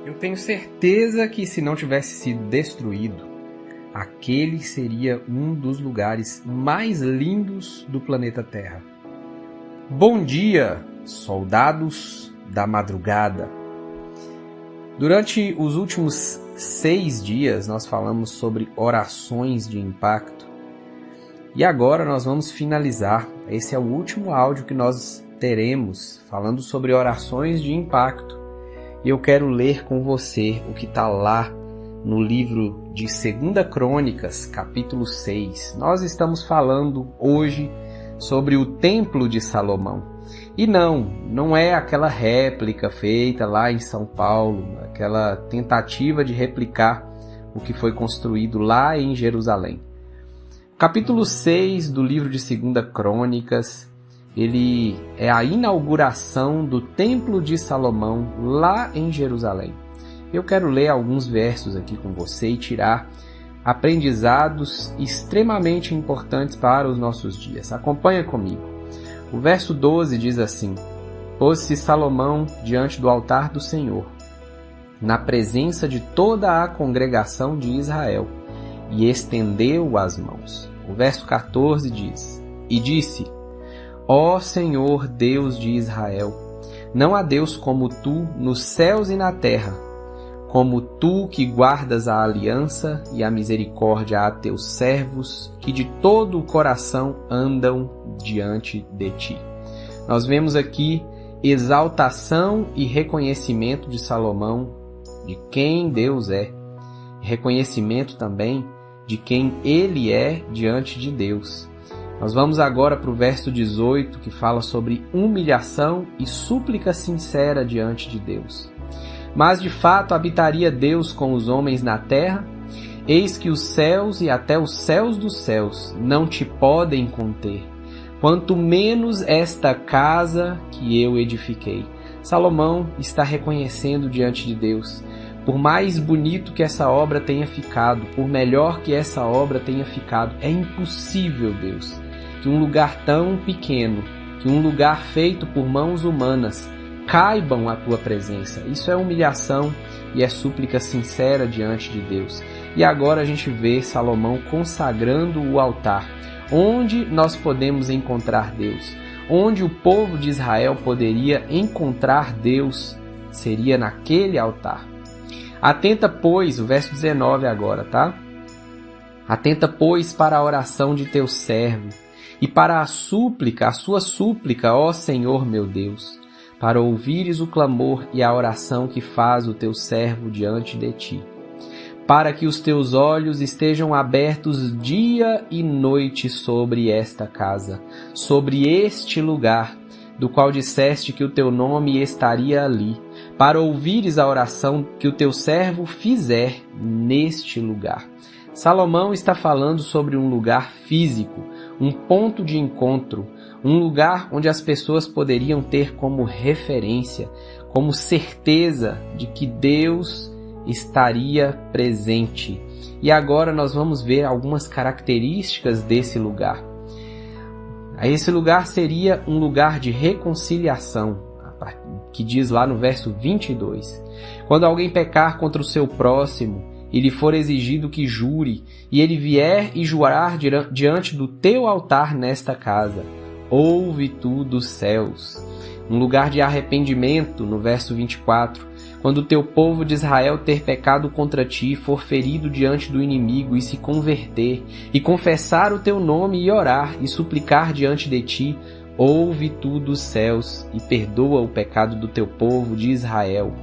Eu tenho certeza que se não tivesse sido destruído, aquele seria um dos lugares mais lindos do planeta Terra. Bom dia, soldados da madrugada! Durante os últimos 6 dias nós falamos sobre orações de impacto. E agora nós vamos finalizar. Esse é o último áudio que nós teremos falando sobre orações de impacto. E eu quero ler com você o que está lá no livro de 2 Crônicas, capítulo 6. Nós estamos falando hoje sobre o Templo de Salomão. E não é aquela réplica feita lá em São Paulo, aquela tentativa de replicar o que foi construído lá em Jerusalém. Capítulo 6 do livro de 2 Crônicas, ele é a inauguração do Templo de Salomão lá em Jerusalém. Eu quero ler alguns versos aqui com você e tirar aprendizados extremamente importantes para os nossos dias. Acompanha comigo. O verso 12 diz assim: Pôs-se Salomão diante do altar do Senhor, na presença de toda a congregação de Israel, e estendeu as mãos. O verso 14 diz: E disse: Ó Senhor Deus de Israel, não há Deus como tu nos céus e na terra, como tu que guardas a aliança e a misericórdia a teus servos, que de todo o coração andam diante de ti. Nós vemos aqui exaltação e reconhecimento de Salomão de quem Deus é, reconhecimento também de quem ele é diante de Deus. Nós vamos agora para o verso 18, que fala sobre humilhação e súplica sincera diante de Deus. Mas de fato habitaria Deus com os homens na terra? Eis que os céus e até os céus dos céus não te podem conter, quanto menos esta casa que eu edifiquei. Salomão está reconhecendo diante de Deus: por mais bonito que essa obra tenha ficado, por melhor que essa obra tenha ficado, é impossível, Deus, que um lugar tão pequeno, que um lugar feito por mãos humanas, caibam à tua presença. Isso é humilhação e é súplica sincera diante de Deus. E agora a gente vê Salomão consagrando o altar, onde nós podemos encontrar Deus, onde o povo de Israel poderia encontrar Deus, seria naquele altar. Atenta, pois, o verso 19 agora, tá? Atenta, pois, para a oração de teu servo e para a sua súplica, ó Senhor meu Deus, para ouvires o clamor e a oração que faz o teu servo diante de ti, para que os teus olhos estejam abertos dia e noite sobre esta casa, sobre este lugar, do qual disseste que o teu nome estaria ali, para ouvires a oração que o teu servo fizer neste lugar. Salomão está falando sobre um lugar físico, um ponto de encontro, um lugar onde as pessoas poderiam ter como referência, como certeza de que Deus estaria presente. E agora nós vamos ver algumas características desse lugar. Esse lugar seria um lugar de reconciliação, que diz lá no verso 22. Quando alguém pecar contra o seu próximo e lhe for exigido que jure, e ele vier e jurar diante do teu altar nesta casa, ouve tu dos céus. Um lugar de arrependimento, no verso 24. Quando o teu povo de Israel ter pecado contra ti, for ferido diante do inimigo e se converter, e confessar o teu nome e orar, e suplicar diante de ti, ouve tu dos céus e perdoa o pecado do teu povo de Israel.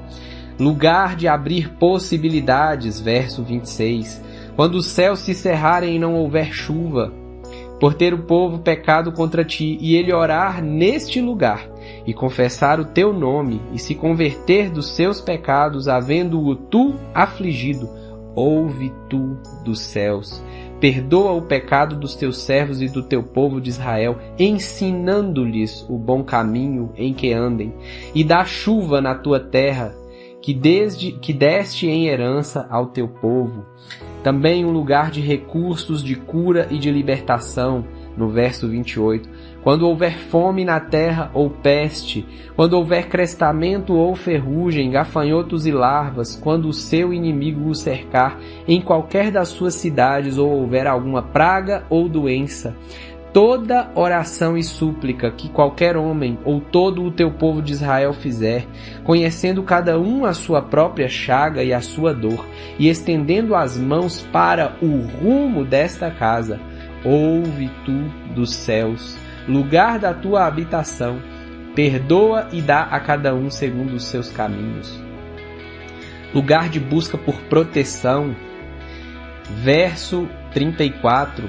Lugar de abrir possibilidades, verso 26. Quando os céus se cerrarem e não houver chuva, por ter o povo pecado contra ti, e ele orar neste lugar, e confessar o teu nome, e se converter dos seus pecados, havendo-o tu afligido, ouve tu dos céus. Perdoa o pecado dos teus servos e do teu povo de Israel, ensinando-lhes o bom caminho em que andem, e dá chuva na tua terra, que deste em herança ao teu povo. Também um lugar de recursos de cura e de libertação, no verso 28. quando houver fome na terra ou peste, quando houver crestamento ou ferrugem, gafanhotos e larvas, quando o seu inimigo o cercar em qualquer das suas cidades ou houver alguma praga ou doença, toda oração e súplica que qualquer homem ou todo o teu povo de Israel fizer, conhecendo cada um a sua própria chaga e a sua dor, e estendendo as mãos para o rumo desta casa, ouve tu dos céus, lugar da tua habitação, perdoa e dá a cada um segundo os seus caminhos. Lugar de busca por proteção. Verso 34.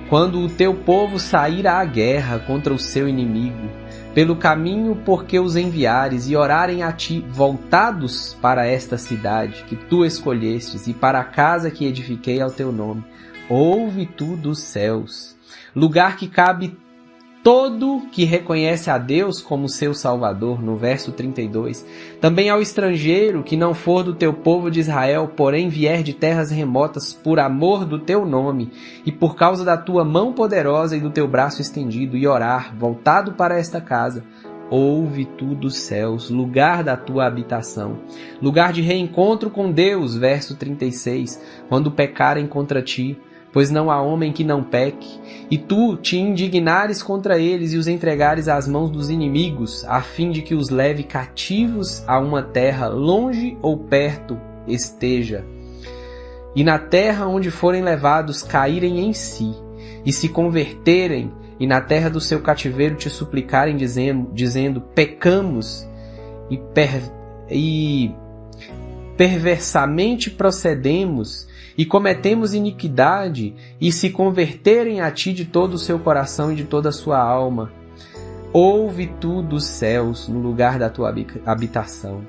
Quando o teu povo sair à guerra contra o seu inimigo, pelo caminho por que os enviares, e orarem a ti, voltados para esta cidade que tu escolhestes, e para a casa que edifiquei ao teu nome, ouve tu dos céus, lugar que cabe todo que reconhece a Deus como seu Salvador, no verso 32. Também ao estrangeiro que não for do teu povo de Israel, porém vier de terras remotas por amor do teu nome e por causa da tua mão poderosa e do teu braço estendido, e orar, voltado para esta casa, ouve tu dos céus, lugar da tua habitação, lugar de reencontro com Deus, verso 36, quando pecarem contra ti, pois não há homem que não peque, e tu te indignares contra eles e os entregares às mãos dos inimigos, a fim de que os leve cativos a uma terra longe ou perto esteja. E na terra onde forem levados caírem em si, e se converterem, e na terra do seu cativeiro te suplicarem, dizendo pecamos, e perversamente procedemos, e cometemos iniquidade, e se converterem a ti de todo o seu coração e de toda a sua alma, ouve tu dos céus, no lugar da tua habitação.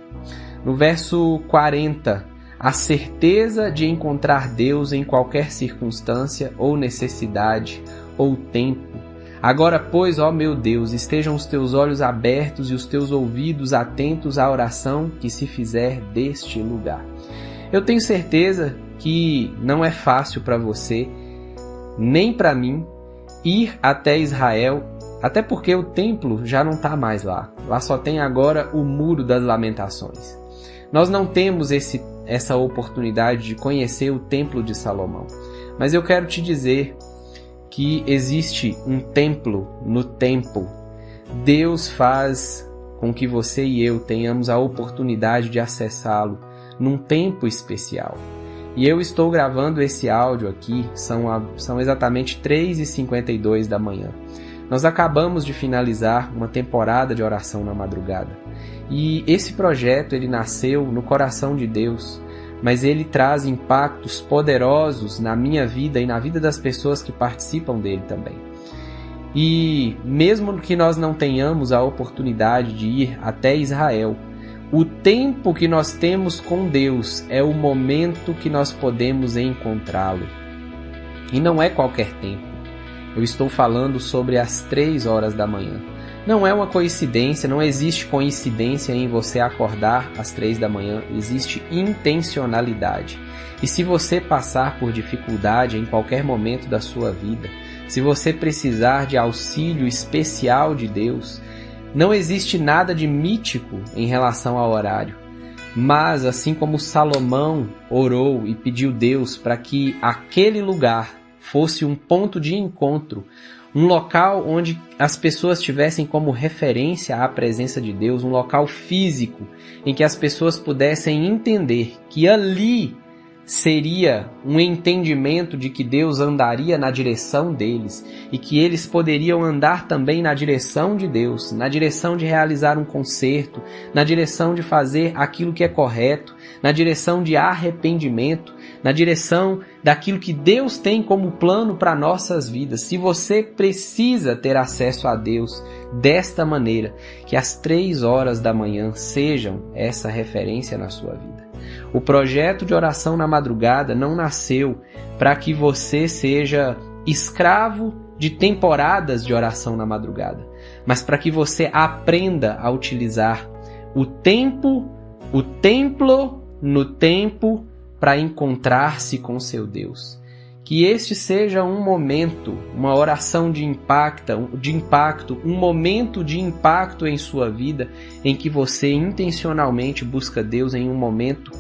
No verso 40, a certeza de encontrar Deus em qualquer circunstância ou necessidade ou tempo. Agora, pois, ó meu Deus, estejam os teus olhos abertos e os teus ouvidos atentos à oração que se fizer deste lugar. Eu tenho certeza que não é fácil para você, nem para mim, ir até Israel, até porque o templo já não está mais lá. Lá só tem agora o Muro das Lamentações. Nós não temos essa oportunidade de conhecer o Templo de Salomão. Mas eu quero te dizer que existe um templo no tempo. Deus faz com que você e eu tenhamos a oportunidade de acessá-lo num tempo especial. E eu estou gravando esse áudio aqui, são exatamente 3h52 da manhã. Nós acabamos de finalizar uma temporada de oração na madrugada. E esse projeto ele nasceu no coração de Deus, mas ele traz impactos poderosos na minha vida e na vida das pessoas que participam dele também. E mesmo que nós não tenhamos a oportunidade de ir até Israel, o tempo que nós temos com Deus é o momento que nós podemos encontrá-lo. E não é qualquer tempo. Eu estou falando sobre as 3 horas da manhã. Não é uma coincidência, não existe coincidência em você acordar às 3 da manhã, existe intencionalidade. E se você passar por dificuldade em qualquer momento da sua vida, se você precisar de auxílio especial de Deus, não existe nada de mítico em relação ao horário. Mas, assim como Salomão orou e pediu Deus para que aquele lugar fosse um ponto de encontro, um local onde as pessoas tivessem como referência a presença de Deus, um local físico em que as pessoas pudessem entender que ali seria um entendimento de que Deus andaria na direção deles e que eles poderiam andar também na direção de Deus, na direção de realizar um concerto, na direção de fazer aquilo que é correto, na direção de arrependimento, na direção daquilo que Deus tem como plano para nossas vidas. Se você precisa ter acesso a Deus desta maneira, que as 3 horas da manhã sejam essa referência na sua vida. O projeto de oração na madrugada não nasceu para que você seja escravo de temporadas de oração na madrugada, mas para que você aprenda a utilizar o templo no tempo para encontrar-se com seu Deus. Que este seja um momento, uma oração de impacto, um momento de impacto em sua vida, em que você intencionalmente busca Deus em um momento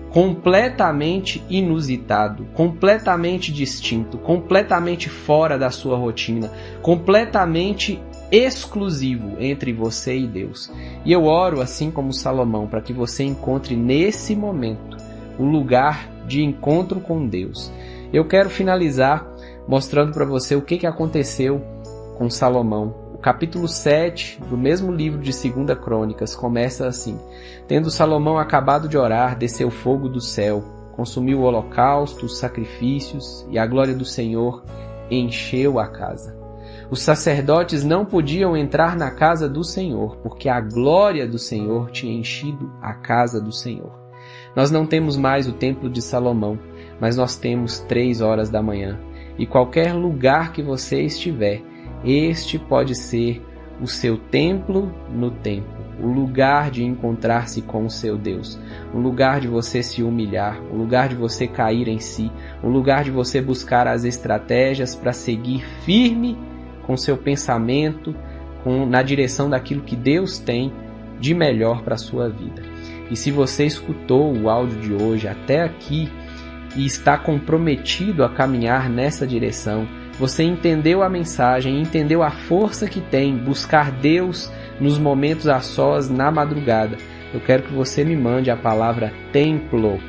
completamente inusitado, completamente distinto, completamente fora da sua rotina, completamente exclusivo entre você e Deus. E eu oro, assim como Salomão, para que você encontre nesse momento o lugar de encontro com Deus. Eu quero finalizar mostrando para você o que aconteceu com Salomão. O capítulo 7 do mesmo livro de 2 Crônicas começa assim: Tendo Salomão acabado de orar, desceu fogo do céu, consumiu o holocausto, os sacrifícios, e a glória do Senhor encheu a casa. Os sacerdotes não podiam entrar na casa do Senhor, porque a glória do Senhor tinha enchido a casa do Senhor. Nós não temos mais o templo de Salomão, mas nós temos 3 horas da manhã. E qualquer lugar que você estiver, este pode ser o seu templo no templo, o lugar de encontrar-se com o seu Deus, um lugar de você se humilhar, um lugar de você cair em si, um lugar de você buscar as estratégias para seguir firme com seu pensamento, na direção daquilo que Deus tem de melhor para a sua vida. E se você escutou o áudio de hoje até aqui e está comprometido a caminhar nessa direção, você entendeu a mensagem, entendeu a força que tem buscar Deus nos momentos a sós, na madrugada, eu quero que você me mande a palavra templo